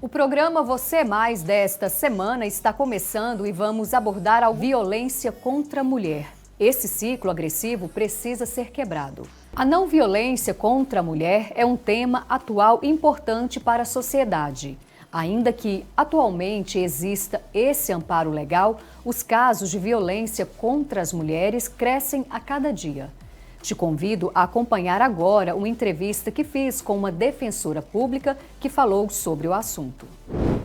O programa Você é Mais desta semana está começando e vamos abordar a violência contra a mulher. Esse ciclo agressivo precisa ser quebrado. A não violência contra a mulher é um tema atual importante para a sociedade. Ainda que atualmente exista esse amparo legal, os casos de violência contra as mulheres crescem a cada dia. Te convido a acompanhar agora uma entrevista que fiz com uma defensora pública que falou sobre o assunto.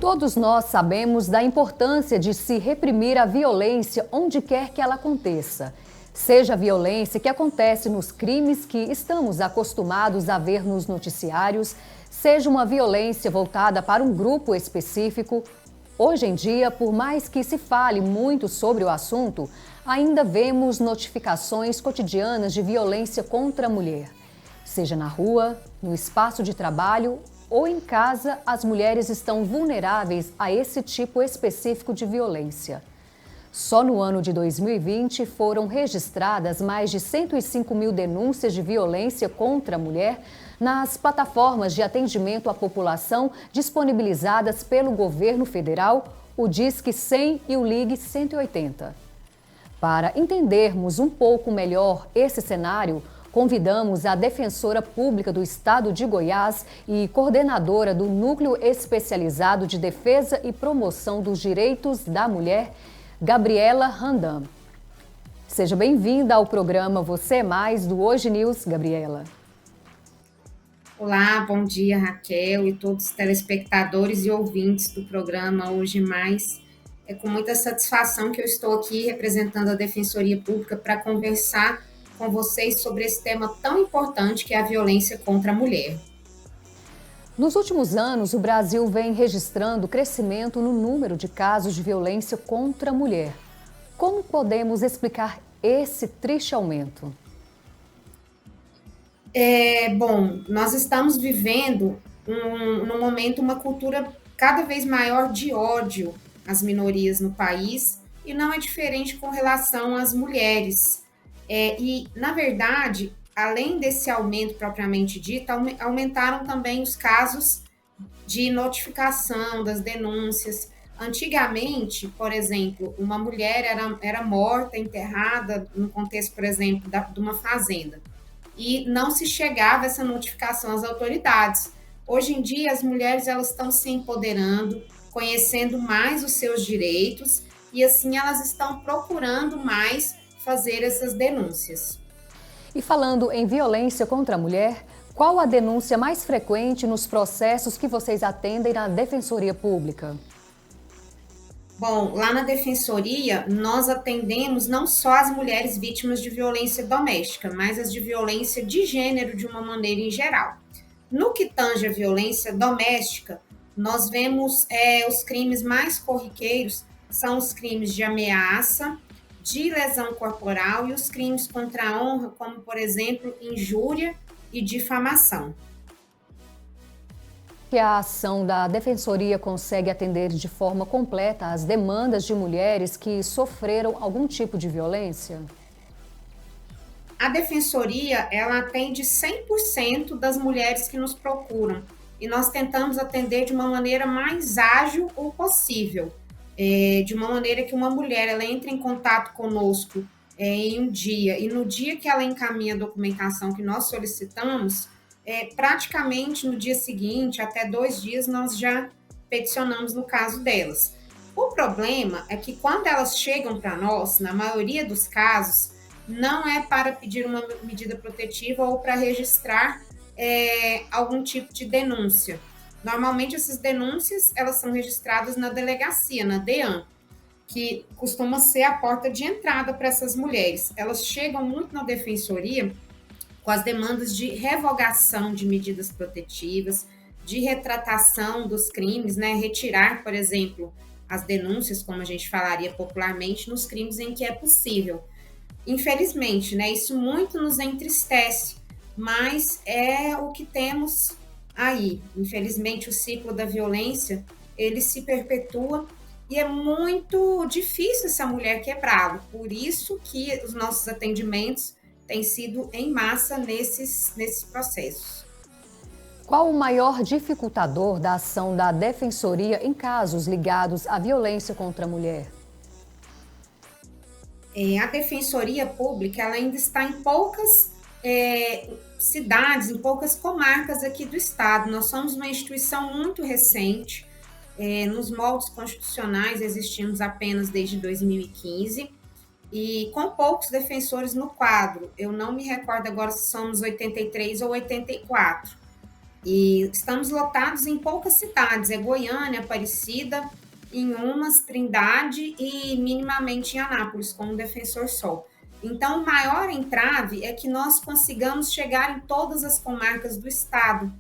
Todos nós sabemos da importância de se reprimir a violência onde quer que ela aconteça. Seja a violência que acontece nos crimes que estamos acostumados a ver nos noticiários, seja uma violência voltada para um grupo específico. Hoje em dia, por mais que se fale muito sobre o assunto, ainda vemos notificações cotidianas de violência contra a mulher. Seja na rua, no espaço de trabalho ou em casa, as mulheres estão vulneráveis a esse tipo específico de violência. Só no ano de 2020 foram registradas mais de 105 mil denúncias de violência contra a mulher nas plataformas de atendimento à população disponibilizadas pelo governo federal, o Disque 100 e o Ligue 180. Para entendermos um pouco melhor esse cenário, convidamos a defensora pública do estado de Goiás e coordenadora do Núcleo Especializado de Defesa e Promoção dos Direitos da Mulher, Gabriela Randam. Seja bem-vinda ao programa Você é Mais do Hoje News, Gabriela. Olá, bom dia, Raquel e todos os telespectadores e ouvintes do programa Hoje Mais. É com muita satisfação que eu estou aqui representando a Defensoria Pública para conversar com vocês sobre esse tema tão importante que é a violência contra a mulher. Nos últimos anos, o Brasil vem registrando crescimento no número de casos de violência contra a mulher. Como podemos explicar esse triste aumento? Nós estamos vivendo num momento uma cultura cada vez maior de ódio às minorias no país e não é diferente com relação às mulheres. Na verdade, além desse aumento propriamente dito, aumentaram também os casos de notificação das denúncias. Antigamente, por exemplo, uma mulher era morta, enterrada, no contexto, por exemplo, de uma fazenda, e não se chegava essa notificação às autoridades. Hoje em dia, as mulheres elas estão se empoderando, conhecendo mais os seus direitos, e assim elas estão procurando mais fazer essas denúncias. E falando em violência contra a mulher, qual a denúncia mais frequente nos processos que vocês atendem na Defensoria Pública? Bom, lá na Defensoria, nós atendemos não só as mulheres vítimas de violência doméstica, mas as de violência de gênero de uma maneira em geral. No que tange a violência doméstica, nós vemos os crimes mais corriqueiros, são os crimes de ameaça, de lesão corporal e os crimes contra a honra, como, por exemplo, injúria e difamação. Que a ação da Defensoria consegue atender de forma completa as demandas de mulheres que sofreram algum tipo de violência? A Defensoria, ela atende 100% das mulheres que nos procuram e nós tentamos atender de uma maneira mais ágil ou possível, de uma maneira que uma mulher ela entre em contato conosco em um dia e no dia que ela encaminha a documentação que nós solicitamos, praticamente no dia seguinte, até 2 dias, nós já peticionamos no caso delas. O problema é que quando elas chegam para nós, na maioria dos casos, não é para pedir uma medida protetiva ou para registrar algum tipo de denúncia. Normalmente, essas denúncias elas são registradas na delegacia, na DEAN, que costuma ser a porta de entrada para essas mulheres. Elas chegam muito na defensoria com as demandas de revogação de medidas protetivas, de retratação dos crimes, né? Retirar, por exemplo, as denúncias, como a gente falaria popularmente, nos crimes em que é possível. Infelizmente, né? Isso muito nos entristece, mas é o que temos aí. Infelizmente, o ciclo da violência, ele se perpetua e é muito difícil essa mulher quebrá-lo. Por isso que os nossos atendimentos têm sido em massa nesses processos. Qual o maior dificultador da ação da Defensoria em casos ligados à violência contra a mulher? A Defensoria Pública ela ainda está em poucas cidades, em poucas comarcas aqui do estado. Nós somos uma instituição muito recente. Nos moldes constitucionais existimos apenas desde 2015 e com poucos defensores no quadro. Eu não me recordo agora se somos 83 ou 84. E estamos lotados em poucas cidades, Goiânia, Aparecida, Inhumas, Trindade e minimamente em Anápolis, com um defensor só. Então, o maior entrave é que nós consigamos chegar em todas as comarcas do estado.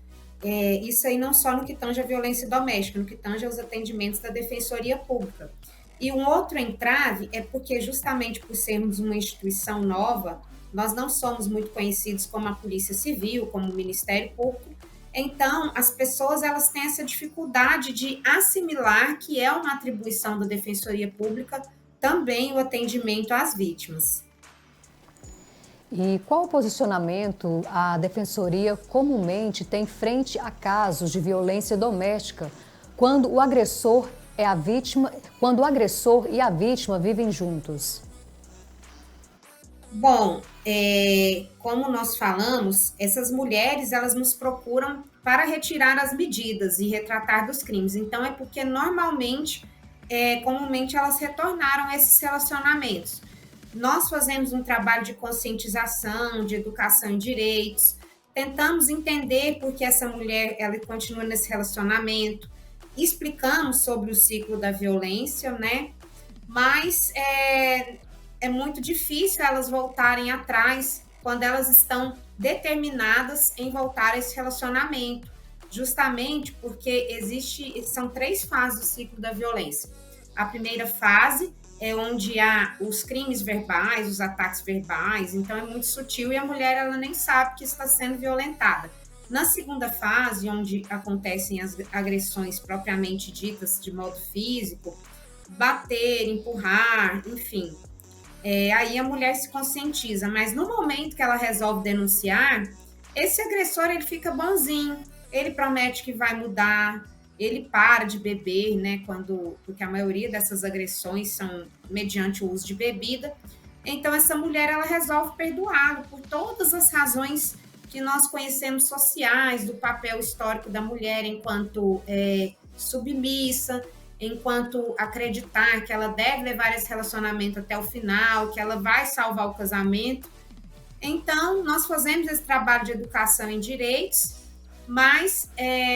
Isso aí não só no que tange a violência doméstica, no que tange aos atendimentos da Defensoria Pública. E um outro entrave é porque, justamente por sermos uma instituição nova, nós não somos muito conhecidos como a Polícia Civil, como o Ministério Público. Então, as pessoas elas têm essa dificuldade de assimilar que é uma atribuição da Defensoria Pública também o atendimento às vítimas. E qual o posicionamento a Defensoria comumente tem frente a casos de violência doméstica, quando o agressor e a vítima vivem juntos? Bom, como nós falamos, essas mulheres elas nos procuram para retirar as medidas e retratar dos crimes. Então, é porque comumente elas retornaram a esses relacionamentos. Nós fazemos um trabalho de conscientização, de educação em direitos, tentamos entender por que essa mulher ela continua nesse relacionamento, explicamos sobre o ciclo da violência, né? Mas é muito difícil elas voltarem atrás quando elas estão determinadas em voltar a esse relacionamento, justamente porque são 3 fases do ciclo da violência. A primeira fase é onde há os crimes verbais, os ataques verbais, então é muito sutil e a mulher ela nem sabe que está sendo violentada. Na segunda fase, onde acontecem as agressões propriamente ditas de modo físico, bater, empurrar, enfim, aí a mulher se conscientiza, mas no momento que ela resolve denunciar, esse agressor ele fica bonzinho, ele promete que vai mudar, ele para de beber, né, porque a maioria dessas agressões são mediante o uso de bebida. Então essa mulher ela resolve perdoá-lo por todas as razões que nós conhecemos sociais, do papel histórico da mulher enquanto submissa, enquanto acreditar que ela deve levar esse relacionamento até o final, que ela vai salvar o casamento. Então, nós fazemos esse trabalho de educação em direitos, mas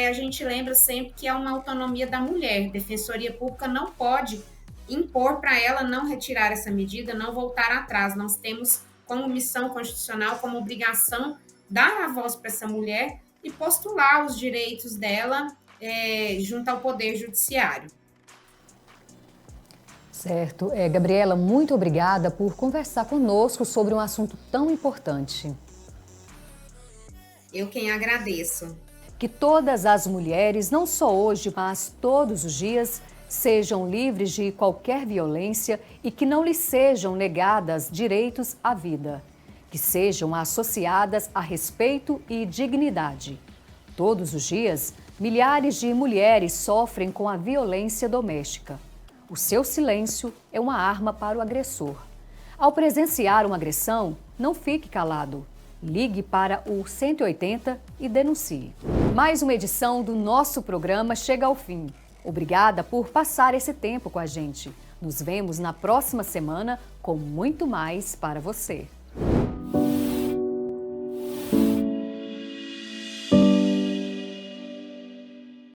a gente lembra sempre que é uma autonomia da mulher. A Defensoria Pública não pode impor para ela não retirar essa medida, não voltar atrás. Nós temos como missão constitucional, como obrigação, dar a voz para essa mulher e postular os direitos dela junto ao Poder Judiciário. Certo. Gabriela, muito obrigada por conversar conosco sobre um assunto tão importante. Eu quem agradeço. Que todas as mulheres, não só hoje, mas todos os dias, sejam livres de qualquer violência e que não lhes sejam negadas direitos à vida. Que sejam associadas a respeito e dignidade. Todos os dias, milhares de mulheres sofrem com a violência doméstica. O seu silêncio é uma arma para o agressor. Ao presenciar uma agressão, não fique calado. Ligue para o 180 e denuncie. Mais uma edição do nosso programa chega ao fim. Obrigada por passar esse tempo com a gente. Nos vemos na próxima semana com muito mais para você.